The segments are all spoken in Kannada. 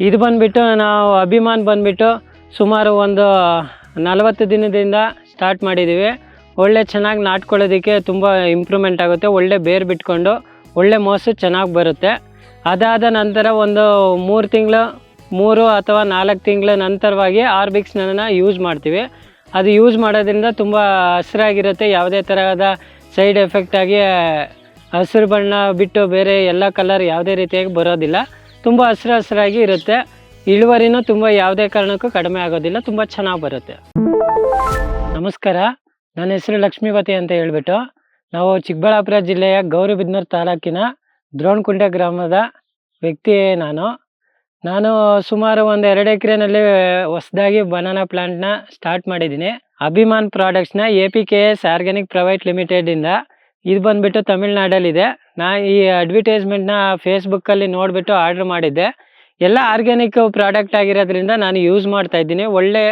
ಇದು ಬಂದುಬಿಟ್ಟು ನಾವು ಅಭಿಮಾನ್ ಬಂದುಬಿಟ್ಟು ಸುಮಾರು ಒಂದು 40 ದಿನದಿಂದ ಸ್ಟಾರ್ಟ್ ಮಾಡಿದ್ದೀವಿ. ಒಳ್ಳೆ ಚೆನ್ನಾಗಿ ನಾಟ್ಕೊಳ್ಳೋದಕ್ಕೆ ತುಂಬ ಇಂಪ್ರೂವ್ಮೆಂಟ್ ಆಗುತ್ತೆ. ಒಳ್ಳೆ ಬೇರು ಬಿಟ್ಕೊಂಡು ಒಳ್ಳೆ ಮೋಸು ಚೆನ್ನಾಗಿ ಬರುತ್ತೆ. ಅದಾದ ನಂತರ ಒಂದು 3 ಅಥವಾ 4 ತಿಂಗಳ ನಂತರವಾಗಿ ಆರ್ಬಿಕ್ಸ್ನ ಯೂಸ್ ಮಾಡ್ತೀವಿ. ಅದು ಯೂಸ್ ಮಾಡೋದ್ರಿಂದ ತುಂಬ ಹಸಿರಾಗಿರುತ್ತೆ. ಯಾವುದೇ ತರಹದ ಸೈಡ್ ಎಫೆಕ್ಟ್ ಆಗಿ ಹಸಿರು ಬಣ್ಣ ಬಿಟ್ಟು ಬೇರೆ ಎಲ್ಲ ಕಲರ್ ಯಾವುದೇ ರೀತಿಯಾಗಿ ಬರೋದಿಲ್ಲ. ತುಂಬ ಹಸಿರಾಗಿ ಇರುತ್ತೆ. ಇಳುವರಿನೂ ತುಂಬ ಯಾವುದೇ ಕಾರಣಕ್ಕೂ ಕಡಿಮೆ ಆಗೋದಿಲ್ಲ, ತುಂಬ ಚೆನ್ನಾಗಿ ಬರುತ್ತೆ. ನಮಸ್ಕಾರ, ನನ್ನ ಹೆಸರು ಲಕ್ಷ್ಮೀಪತಿ ಅಂತ ಹೇಳ್ಬಿಟ್ಟು ನಾವು ಚಿಕ್ಕಬಳ್ಳಾಪುರ ಜಿಲ್ಲೆಯ ಗೌರಿಬಿದನೂರು ತಾಲೂಕಿನ ದ್ರೋಣಕುಂಟೆ ಗ್ರಾಮದ ವ್ಯಕ್ತಿ. ನಾನು ಸುಮಾರು ಒಂದು 2 ಎಕರೆನಲ್ಲಿ ಹೊಸದಾಗಿ ಬನಾನಾ ಪ್ಲಾಂಟ್ನ ಸ್ಟಾರ್ಟ್ ಮಾಡಿದ್ದೀನಿ. ಅಭಿಮಾನ್ ಪ್ರಾಡಕ್ಟ್ಸ್ನ APKS ಆರ್ಗ್ಯಾನಿಕ್ ಪ್ರೈವೇಟ್ ಲಿಮಿಟೆಡಿಂದ. ಇದು ಬಂದುಬಿಟ್ಟು ತಮಿಳ್ನಾಡಲ್ಲಿದೆ. ಈ ಅಡ್ವರ್ಟೈಸ್ಮೆಂಟ್ನ ಫೇಸ್ಬುಕ್ಕಲ್ಲಿ ನೋಡಿಬಿಟ್ಟು ಆರ್ಡ್ರ್ ಮಾಡಿದ್ದೆ. ಎಲ್ಲ ಆರ್ಗ್ಯಾನಿಕ್ ಪ್ರಾಡಕ್ಟ್ ಆಗಿರೋದ್ರಿಂದ ನಾನು ಯೂಸ್ ಮಾಡ್ತಾ ಇದ್ದೀನಿ. ಒಳ್ಳೆ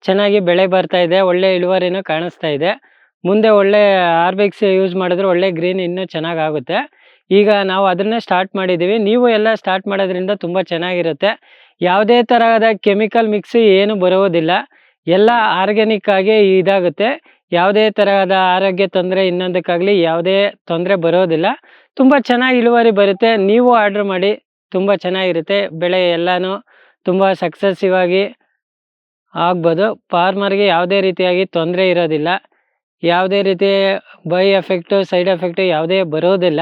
ಚೆನ್ನಾಗಿ ಬೆಳೆ ಬರ್ತಾ ಇದೆ, ಒಳ್ಳೆ ಇಳುವರಿನೂ ಕಾಣಿಸ್ತಾ ಇದೆ. ಮುಂದೆ ಒಳ್ಳೆ ಆರ್ಬಿಕ್ಸ್ ಯೂಸ್ ಮಾಡಿದ್ರೆ ಒಳ್ಳೆ ಗ್ರೀನ್ ಇನ್ನೂ ಚೆನ್ನಾಗಾಗುತ್ತೆ. ಈಗ ನಾವು ಅದನ್ನೇ ಸ್ಟಾರ್ಟ್ ಮಾಡಿದ್ದೀವಿ. ನೀವು ಎಲ್ಲ ಸ್ಟಾರ್ಟ್ ಮಾಡೋದ್ರಿಂದ ತುಂಬ ಚೆನ್ನಾಗಿರುತ್ತೆ. ಯಾವುದೇ ತರಹದ ಕೆಮಿಕಲ್ ಮಿಕ್ಸ್ ಏನು ಬರೋದಿಲ್ಲ, ಎಲ್ಲ ಆರ್ಗ್ಯಾನಿಕ್ ಆಗಿ ಇದಾಗುತ್ತೆ. ಯಾವುದೇ ತರಹದ ಆರೋಗ್ಯ ತೊಂದರೆ ಇನ್ನೊಂದಕ್ಕಾಗಲಿ ಯಾವುದೇ ತೊಂದರೆ ಬರೋದಿಲ್ಲ. ತುಂಬ ಚೆನ್ನಾಗಿ ಇಳುವರಿ ಬರುತ್ತೆ. ನೀವು ಆರ್ಡ್ರ್ ಮಾಡಿ, ತುಂಬ ಚೆನ್ನಾಗಿರುತ್ತೆ. ಬೆಳೆ ಎಲ್ಲನೂ ತುಂಬ ಸಕ್ಸಸ್ಸಿವ್ ಆಗಿ ಆಗ್ಬೋದು. ಫಾರ್ಮರ್ಗೆ ಯಾವುದೇ ರೀತಿಯಾಗಿ ತೊಂದರೆ ಇರೋದಿಲ್ಲ. ಯಾವುದೇ ರೀತಿ ಬೈ ಎಫೆಕ್ಟು ಸೈಡ್ ಎಫೆಕ್ಟು ಯಾವುದೇ ಬರೋದಿಲ್ಲ.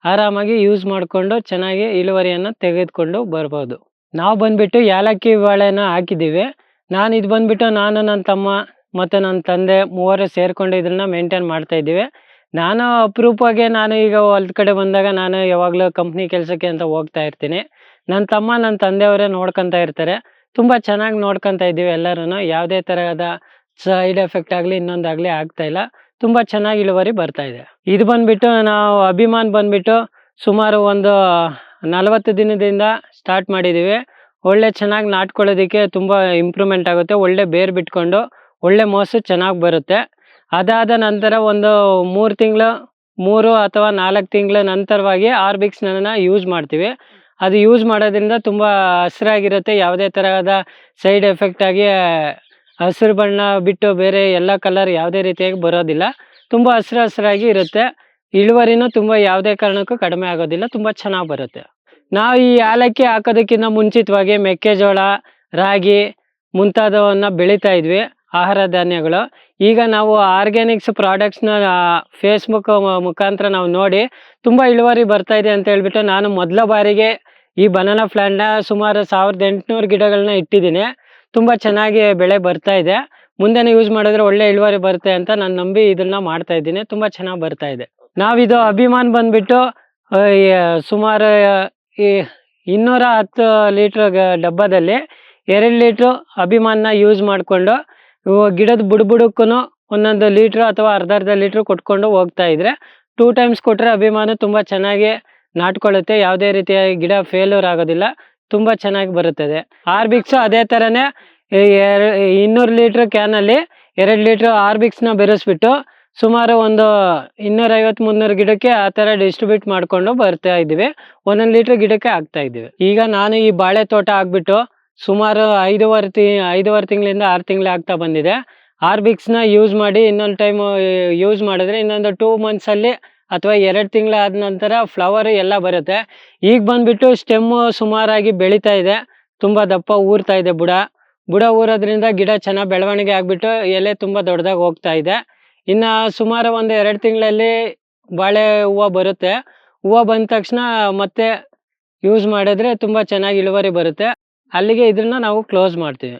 ಆರಾಮಾಗಿ ಯೂಸ್ ಮಾಡಿಕೊಂಡು ಚೆನ್ನಾಗಿ ಇಳುವರಿಯನ್ನು ತೆಗೆದುಕೊಂಡು ಬರ್ಬೋದು. ನಾವು ಬಂದುಬಿಟ್ಟು ಏಲಕ್ಕಿ ಬಾಳೆನ ಹಾಕಿದ್ದೀವಿ. ಇದು ಬಂದುಬಿಟ್ಟು ನಾನು, ನನ್ನ ತಮ್ಮ ಮತ್ತು ನನ್ನ ತಂದೆ ಮೂವರು ಸೇರಿಕೊಂಡು ಇದನ್ನು ಮೇಂಟೈನ್ ಮಾಡ್ತಾಯಿದ್ದೀವಿ. ನಾನು ಅಪರೂಪವಾಗಿ ಈಗ ಹೊಲದ ಕಡೆ ಬಂದಾಗ ನಾನು ಯಾವಾಗಲೂ ಕಂಪ್ನಿ ಕೆಲಸಕ್ಕೆ ಅಂತ ಹೋಗ್ತಾ ಇರ್ತೀನಿ. ನನ್ನ ತಮ್ಮ ನನ್ನ ತಂದೆಯವರೇ ನೋಡ್ಕೊತಾ ಇರ್ತಾರೆ. ತುಂಬ ಚೆನ್ನಾಗಿ ನೋಡ್ಕೊತಾ ಇದ್ದೀವಿ ಎಲ್ಲರೂ. ಯಾವುದೇ ತರಹದ ಸೈಡ್ ಎಫೆಕ್ಟ್ ಆಗಲಿ ಇನ್ನೊಂದಾಗಲಿ ಆಗ್ತಾಯಿಲ್ಲ. ತುಂಬ ಚೆನ್ನಾಗಿ ಇಳುವರಿ ಬರ್ತಾಯಿದೆ. ಇದು ಬಂದುಬಿಟ್ಟು ನಾವು ಅಭಿಮಾನ್ ಬಂದುಬಿಟ್ಟು ಸುಮಾರು ಒಂದು 40 ದಿನದಿಂದ ಸ್ಟಾರ್ಟ್ ಮಾಡಿದ್ದೀವಿ. ಒಳ್ಳೆ ಚೆನ್ನಾಗಿ ನಾಟ್ಕೊಳ್ಳೋದಕ್ಕೆ ತುಂಬ ಇಂಪ್ರೂವ್ಮೆಂಟ್ ಆಗುತ್ತೆ. ಒಳ್ಳೆ ಬೇರು ಬಿಟ್ಕೊಂಡು ಒಳ್ಳೆ ಮೋಸು ಚೆನ್ನಾಗಿ ಬರುತ್ತೆ. ಅದಾದ ನಂತರ ಒಂದು 3 ಅಥವಾ 4 ತಿಂಗಳ ನಂತರವಾಗಿ ಆರ್ಬಿಕ್ಸ್ನ ಯೂಸ್ ಮಾಡ್ತೀವಿ. ಅದು ಯೂಸ್ ಮಾಡೋದ್ರಿಂದ ತುಂಬ ಹಸಿರಾಗಿರುತ್ತೆ. ಯಾವುದೇ ತರಹದ ಸೈಡ್ ಎಫೆಕ್ಟ್ ಆಗಿ ಹಸಿರು ಬಣ್ಣ ಬಿಟ್ಟು ಬೇರೆ ಎಲ್ಲ ಕಲರ್ ಯಾವುದೇ ರೀತಿಯಾಗಿ ಬರೋದಿಲ್ಲ. ತುಂಬ ಹಸಿರಾಗಿ ಇರುತ್ತೆ. ಇಳುವರಿನೂ ತುಂಬ ಯಾವುದೇ ಕಾರಣಕ್ಕೂ ಕಡಿಮೆ ಆಗೋದಿಲ್ಲ, ತುಂಬ ಚೆನ್ನಾಗಿ ಬರುತ್ತೆ. ನಾವು ಈ ಏಲಕ್ಕಿ ಹಾಕೋದಕ್ಕಿಂತ ಮುಂಚಿತವಾಗಿ ಮೆಕ್ಕೆಜೋಳ, ರಾಗಿ ಮುಂತಾದವನ್ನು ಬೆಳೀತಾ ಇದ್ವಿ, ಆಹಾರ ಧಾನ್ಯಗಳು. ಈಗ ನಾವು ಆರ್ಗ್ಯಾನಿಕ್ಸ್ ಪ್ರಾಡಕ್ಟ್ಸ್ನ ಫೇಸ್ಬುಕ್ ಮುಖಾಂತರ ನಾವು ನೋಡಿ ತುಂಬ ಇಳುವರಿ ಬರ್ತಾ ಇದೆ ಅಂತ ಹೇಳ್ಬಿಟ್ಟು ನಾನು ಮೊದಲ ಬಾರಿಗೆ ಈ ಬನಾನಾ ಪ್ಲಾಂಟ್ನ ಸುಮಾರು 1800 ಗಿಡಗಳನ್ನ ಇಟ್ಟಿದ್ದೀನಿ. ತುಂಬ ಚೆನ್ನಾಗಿ ಬೆಳೆ ಬರ್ತಾ ಇದೆ. ಮುಂದೆನೇ ಯೂಸ್ ಮಾಡಿದ್ರೆ ಒಳ್ಳೆ ಇಳುವರಿ ಬರುತ್ತೆ ಅಂತ ನಾನು ನಂಬಿ ಇದನ್ನ ಮಾಡ್ತಾ ಇದ್ದೀನಿ. ತುಂಬ ಚೆನ್ನಾಗಿ ಬರ್ತಾ ಇದೆ. ನಾವಿದು ಅಭಿಮಾನ್ ಬಂದುಬಿಟ್ಟು ಸುಮಾರು ಈ 210 ಲೀಟ್ರ್ ಡಬ್ಬದಲ್ಲಿ 2 ಲೀಟ್ರು ಅಭಿಮಾನ್ನ ಯೂಸ್ ಮಾಡಿಕೊಂಡು ಗಿಡದ ಬುಡಕ್ಕೂ ಒಂದೊಂದು ಲೀಟ್ರು ಅಥವಾ ಅರ್ಧ ಲೀಟ್ರು ಕೊಟ್ಕೊಂಡು ಹೋಗ್ತಾ ಇದ್ರೆ 2 ಟೈಮ್ಸ್ ಕೊಟ್ಟರೆ ಅಭಿಮಾನ ತುಂಬ ಚೆನ್ನಾಗಿ ನಾಟ್ಕೊಳ್ಳುತ್ತೆ. ಯಾವುದೇ ರೀತಿಯ ಗಿಡ ಫೇಲ್ಯೂರ್ ಆಗೋದಿಲ್ಲ, ತುಂಬ ಚೆನ್ನಾಗಿ ಬರುತ್ತದೆ. ಆರ್ಬಿಕ್ಸು ಅದೇ ಥರನೇ 200 ಲೀಟ್ರ್ ಕ್ಯಾನಲ್ಲಿ 2 ಲೀಟ್ರ್ ಆರ್ಬಿಕ್ಸ್ನ ಬೆರೆಸ್ಬಿಟ್ಟು ಸುಮಾರು ಒಂದು 250-300 ಗಿಡಕ್ಕೆ ಆ ಥರ ಡಿಸ್ಟ್ರಿಬ್ಯೂಟ್ ಮಾಡಿಕೊಂಡು ಬರ್ತಾ ಇದ್ದೀವಿ. 1 ಲೀಟ್ರ್ ಗಿಡಕ್ಕೆ ಹಾಕ್ತಾ ಇದ್ದೀವಿ. ಈಗ ನಾನು ಈ ಬಾಳೆ ತೋಟ ಆಗ್ಬಿಟ್ಟು ಸುಮಾರು 5 ತಿಂಗಳಿಂದ 6 ತಿಂಗಳು ಆಗ್ತಾ ಬಂದಿದೆ. ಆರ್ಬಿಕ್ಸ್ನ ಯೂಸ್ ಮಾಡಿ ಇನ್ನೊಂದು ಟೈಮ್ ಯೂಸ್ ಮಾಡಿದ್ರೆ ಇನ್ನೊಂದು 2 ಮಂತ್ಸಲ್ಲಿ ಅಥವಾ 2 ತಿಂಗಳಾದ ನಂತರ ಫ್ಲವರ್ ಎಲ್ಲ ಬರುತ್ತೆ. ಈಗ ಬಂದುಬಿಟ್ಟು ಸ್ಟೆಮ್ಮು ಸುಮಾರಾಗಿ ಬೆಳೀತಾ ಇದೆ, ತುಂಬ ದಪ್ಪ ಊರ್ತಾ ಇದೆ. ಬುಡ ಊರೋದ್ರಿಂದ ಗಿಡ ಚೆನ್ನಾಗಿ ಬೆಳವಣಿಗೆ ಆಗಿಬಿಟ್ಟು ಎಲೆ ತುಂಬ ದೊಡ್ಡದಾಗಿ ಹೋಗ್ತಾ ಇದೆ. ಇನ್ನು ಸುಮಾರು ಒಂದು 2 ತಿಂಗಳಲ್ಲಿ ಬಾಳೆ ಹೂವು ಬರುತ್ತೆ. ಹೂವು ಬಂದ ತಕ್ಷಣ ಮತ್ತೆ ಯೂಸ್ ಮಾಡಿದ್ರೆ ತುಂಬ ಚೆನ್ನಾಗಿ ಇಳುವರಿ ಬರುತ್ತೆ. ಅಲ್ಲಿಗೆ ಇದನ್ನ ನಾವು ಕ್ಲೋಸ್ ಮಾಡ್ತೀವಿ.